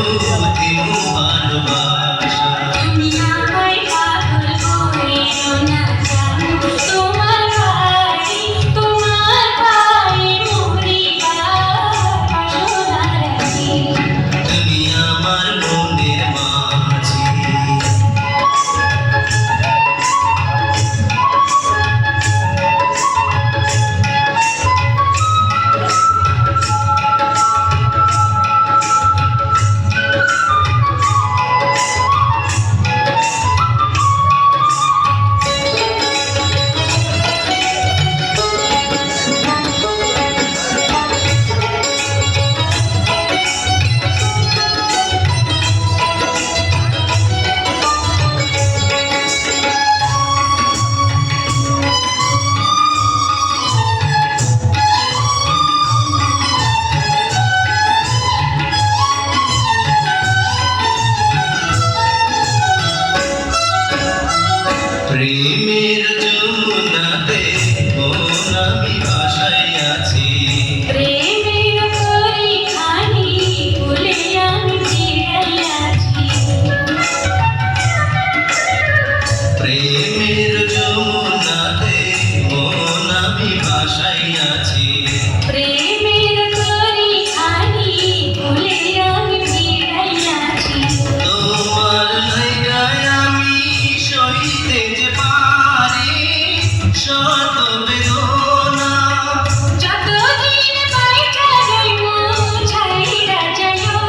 দিমু ভালোবাসা। তুমি আমায় পাগল করিও না জানো, তোমার পায়ে মরিবার সোনার আখি। তুমি আমার মনের মাঝি। প্রেমের যমুনাতে মন আমি ভাসাইয়াছি। প্রেমের পরিখানি ফুলে আমি ভিড়াইয়াছি। প্রেমের যমুনাতে মন আমি ভাসাইয়াছি। প্রেমের পরিখানি ফুলে আমি ভিড়াইয়াছি। তোমার লাইগায় আমি সইতে যে পারি শত বেদনা। যতদিন বাইঠা যাইব ছাইরা যাইও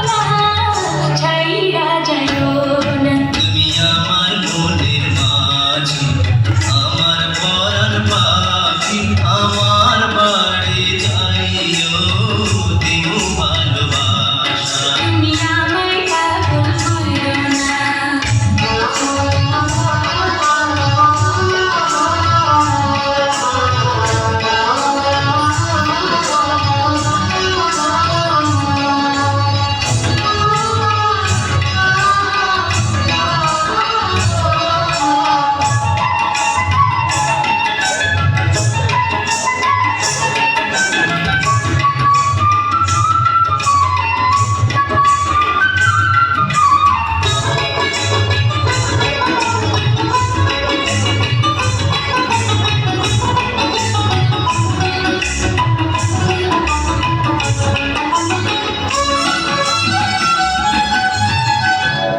না, ছাইরা যাইও না। তুমি আমার মনের মাঝি, আমার পরাণ পাখি, আমার বাড়ি যাইও দিমু ভালোবাসা। তুমি আমায় পাগল কইরো না।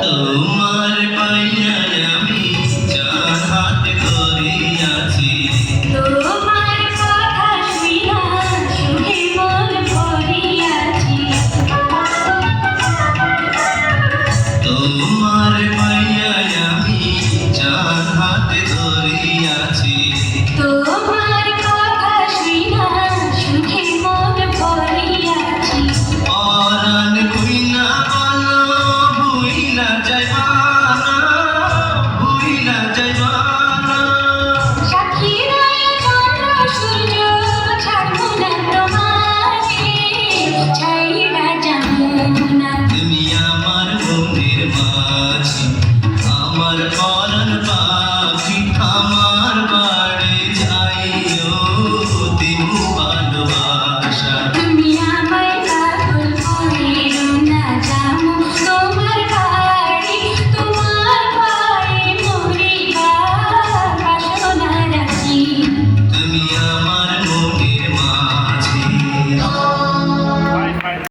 তোমার পাইয়ায় আমি যার হাত ধরিয়াছি। তোমার কথা শুইয়া সুখে মন ভরিয়াছি। তোমার পাইয়ায় আমি যার হাত ধরিয়াছি।